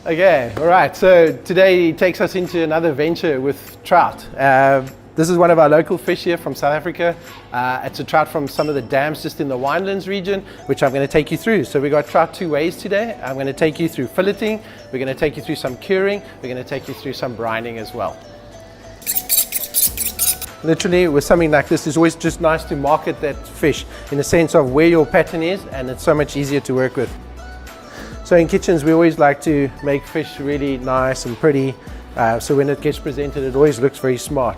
Okay, all right. So today takes us into another venture with trout. This is one of our local fish here from South Africa. It's a trout from some of the dams just in the Winelands region, which I'm going to take you through. So we got trout two ways today. I'm going to take you through filleting. We're going to take you through some curing. We're going to take you through some brining as well. Literally, with something like this, it's always just nice to market that fish in the sense of where your pattern is, and it's so much easier to work with. So in kitchens, we always like to make fish really nice and pretty. So when it gets presented, it always looks very smart.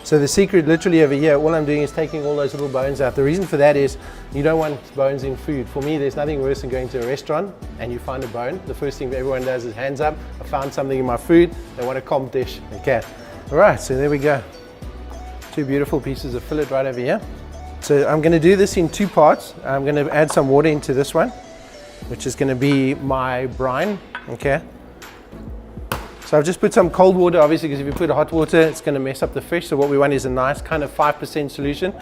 So the secret literally over here, all I'm doing is taking all those little bones out. The reason for that is you don't want bones in food. For me, there's nothing worse than going to a restaurant and you find a bone. The first thing everyone does is hands up. I found something in my food. They want a comp dish. Okay. All right, so there we go. Two beautiful pieces of fillet right over here. So I'm going to do this in two parts. I'm going to add some water into this one, which is going to be my brine. Okay. So I've just put some cold water, obviously, because if you put hot water, it's going to mess up the fish. So what we want is a nice kind of 5% solution.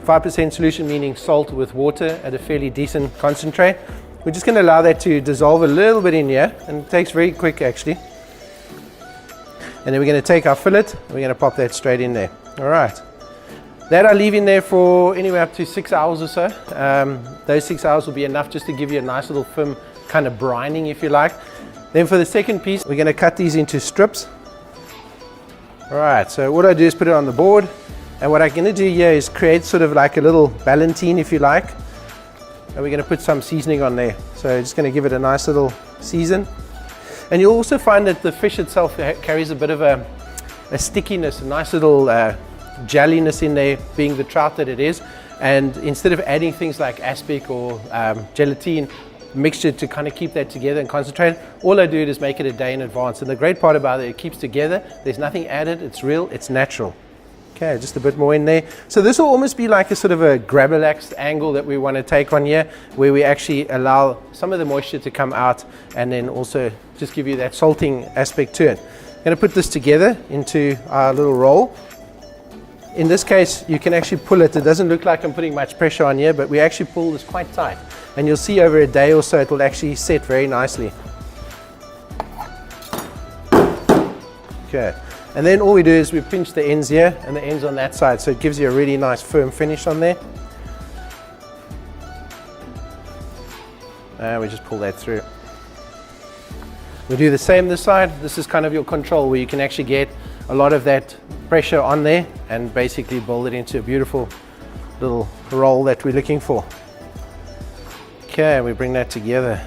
5% solution meaning salt with water at a fairly decent concentrate. We're just going to allow that to dissolve a little bit in here, and it takes very quick actually. And then we're going to take our fillet, and we're going to pop that straight in there. All right. That I leave in there for anywhere up to 6 hours or so. Those 6 hours will be enough just to give you a nice little firm kind of brining, if you like. Then for the second piece, we're going to cut these into strips. All right, so what I do is put it on the board. And what I'm going to do here is create sort of like a little ballantine, if you like. And we're going to put some seasoning on there. So just going to give it a nice little season. And you'll also find that the fish itself carries a bit of a stickiness, a nice little jelliness in there, being the trout that it is. And instead of adding things like aspic or gelatine mixture to kind of keep that together and concentrate, all I do is make it a day in advance. And the great part about it, it keeps together. There's nothing added. It's real. It's natural. Okay, just a bit more in there. So this will almost be like a sort of a grab-relaxed angle that we want to take on here, where we actually allow some of the moisture to come out and then also just give you that salting aspect to it. I'm going to put this together into our little roll. In this case, you can actually pull it. It doesn't look like I'm putting much pressure on here, but we actually pull this quite tight. And you'll see over a day or so, it will actually set very nicely. Okay. And then all we do is we pinch the ends here and the ends on that side. So it gives you a really nice firm finish on there. And we just pull that through. We do the same this side. This is kind of your control where you can actually get a lot of that pressure on there and basically build it into a beautiful little roll that we're looking for. Okay, we bring that together.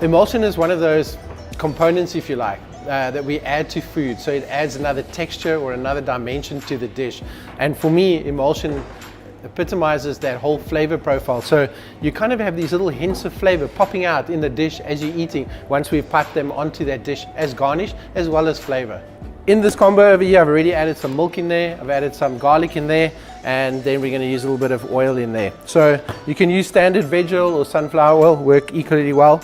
Emulsion is one of those components, if you like, that we add to food. So it adds another texture or another dimension to the dish. And for me, emulsion epitomizes that whole flavor profile. So you kind of have these little hints of flavor popping out in the dish as you're eating once we've piped them onto that dish as garnish as well as flavor. In this combo over here, I've already added some milk in there, I've added some garlic in there, and then we're going to use a little bit of oil in there. So you can use standard veg oil or sunflower oil, work equally well.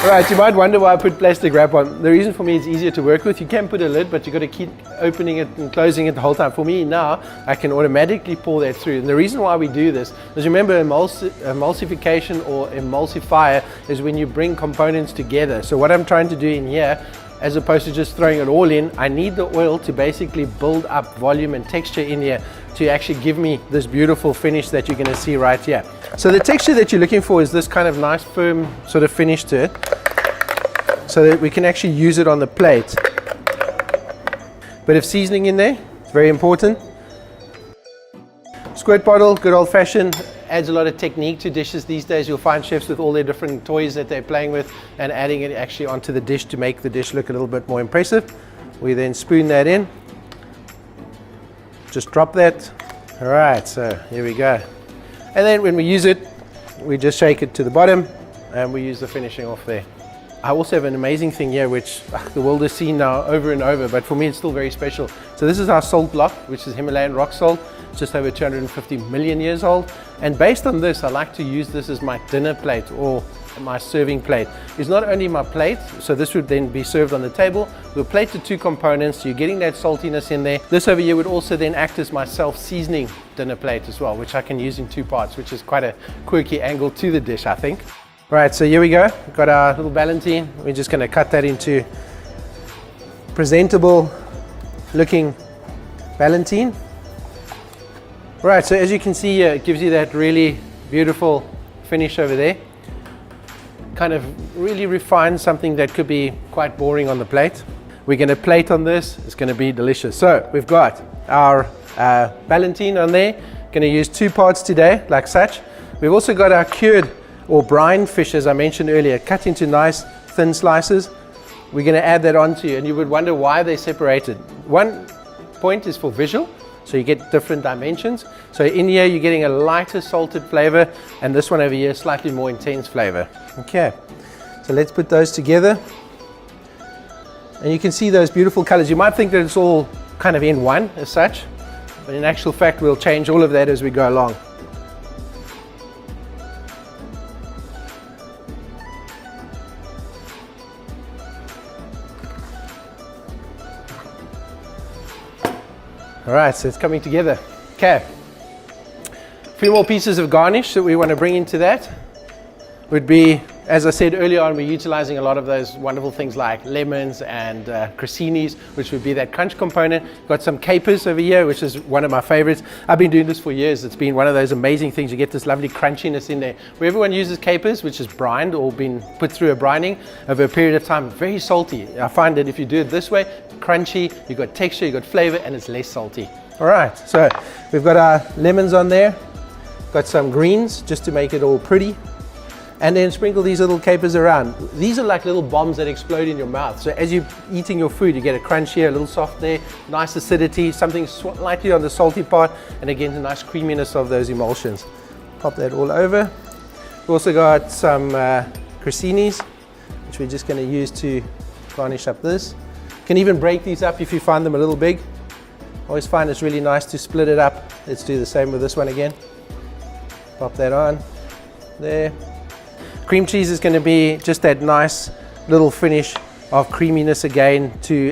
Alright, you might wonder why I put plastic wrap on. The reason for me it's easier to work with. You can put a lid, but you've got to keep opening it and closing it the whole time. For me now, I can automatically pour that through. And the reason why we do this is, remember, emulsification or emulsifier is when you bring components together. So what I'm trying to do in here, as opposed to just throwing it all in, I need the oil to basically build up volume and texture in here to actually give me this beautiful finish that you're going to see right here. So the texture that you're looking for is this kind of nice firm sort of finish to it, so that we can actually use it on the plate. Bit of seasoning in there, it's very important. Squirt bottle, good old fashioned, adds a lot of technique to dishes these days. You'll find chefs with all their different toys that they're playing with and adding it actually onto the dish to make the dish look a little bit more impressive. We then spoon that in. Just drop that. All right, so here we go. And then when we use it, we just shake it to the bottom and we use the finishing off there. I also have an amazing thing here which the world has seen now over and over, but for me it's still very special. So this is our salt block, which is Himalayan rock salt. It's just over 250 million years old. And based on this, I like to use this as my dinner plate or my serving plate. It's not only my plate, so this would then be served on the table. We'll plate the two components, you're getting that saltiness in there. This over here would also then act as my self-seasoning dinner plate as well, which I can use in two parts, which is quite a quirky angle to the dish, I think. Right, so here we go. We've got our little ballantine. We're just going to cut that into presentable looking ballantine. Right, so as you can see here, it gives you that really beautiful finish over there. Kind of really refines something that could be quite boring on the plate. We're going to plate on this. It's going to be delicious. So we've got our ballantine on there. Going to use 2 parts today, like such. We've also got our cured or brine fish, as I mentioned earlier, cut into nice thin slices. We're going to add that onto, and you would wonder why they're separated. One point is for visual, so you get different dimensions. So in here you're getting a lighter salted flavor, and this one over here slightly more intense flavor. Okay, so let's put those together. And you can see those beautiful colors. You might think that it's all kind of in one as such, but in actual fact we'll change all of that as we go along. All right, so it's coming together. Okay, a few more pieces of garnish that we want to bring into that would be, as I said earlier on, we're utilizing a lot of those wonderful things like lemons and crassinis, which would be that crunch component. Got some capers over here, which is one of my favorites. I've been doing this for years. It's been one of those amazing things. You get this lovely crunchiness in there. Where everyone uses capers, which is brined or been put through a brining over a period of time, very salty. I find that if you do it this way, crunchy, you've got texture, you've got flavor, and it's less salty. All right, so we've got our lemons on there. Got some greens just to make it all pretty. And then sprinkle these little capers around. These are like little bombs that explode in your mouth. So as you're eating your food, you get a crunch here, a little soft there, nice acidity, something slightly on the salty part, and again, the nice creaminess of those emulsions. Pop that all over. We've also got some crassinis, which we're just going to use to garnish up this. You can even break these up if you find them a little big. I always find it's really nice to split it up. Let's do the same with this one again. Pop that on there. Cream cheese is going to be just that nice little finish of creaminess again to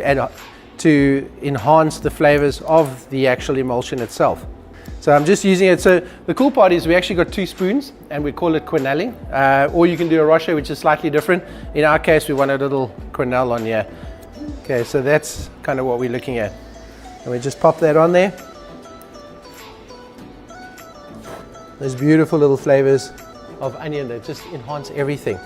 enhance the flavors of the actual emulsion itself. So I'm just using it. So the cool part is we actually got 2 spoons and we call it quenelling. Or you can do a rocher, which is slightly different. In our case, we want a little quenelle on here. Okay, so that's kind of what we're looking at. And we just pop that on there. Those beautiful little flavors of onion that just enhance everything.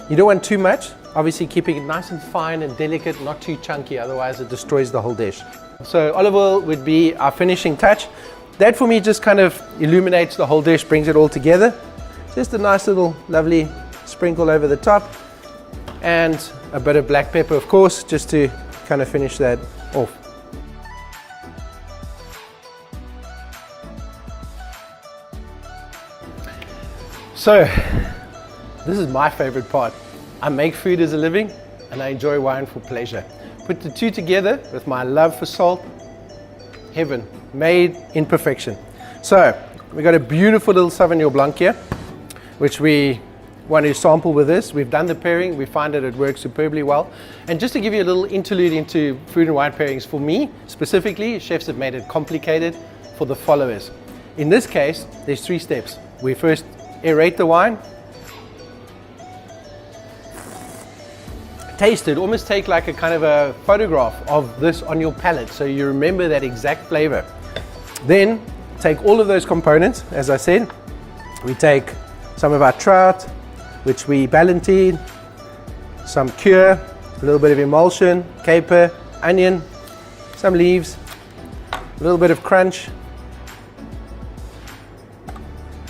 You don't want too much, obviously keeping it nice and fine and delicate, not too chunky, otherwise it destroys the whole dish. So olive oil would be our finishing touch. That for me just kind of illuminates the whole dish, brings it all together. Just a nice little lovely sprinkle over the top, and a bit of black pepper, of course, just to kind of finish that off. So, this is my favorite part. I make food as a living and I enjoy wine for pleasure. Put the two together with my love for salt, heaven, made in perfection. So, we got a beautiful little Sauvignon Blanc here, which we want to sample with this. We've done the pairing, we find that it works superbly well. And just to give you a little interlude into food and wine pairings, for me specifically, chefs have made it complicated for the followers. In this case, there's 3 steps. We first aerate the wine, taste it, almost take like a kind of a photograph of this on your palate so you remember that exact flavor. Then take all of those components, as I said. We take some of our trout, which we ballantine, some cure, a little bit of emulsion, caper, onion, some leaves, a little bit of crunch,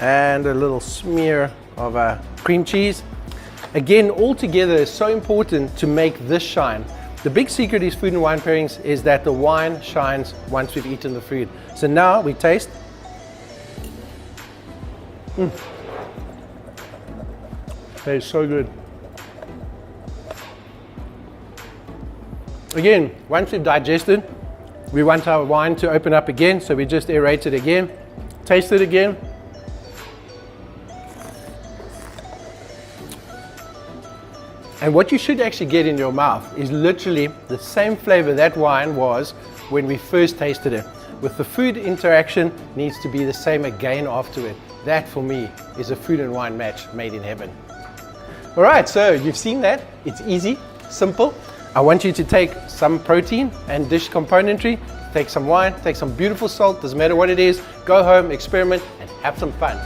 and a little smear of cream cheese. Again, all together is so important to make this shine. The big secret is food and wine pairings is that the wine shines once we've eaten the food. So now we taste. That is so good. Again, once we've digested, we want our wine to open up again, so we just aerate it again, taste it again. And what you should actually get in your mouth is literally the same flavor that wine was when we first tasted it. With the food interaction, needs to be the same again after it. That for me is a food and wine match made in heaven. All right, so you've seen that. It's easy, simple. I want you to take some protein and dish componentry, take some wine, take some beautiful salt, doesn't matter what it is, go home, experiment, and have some fun.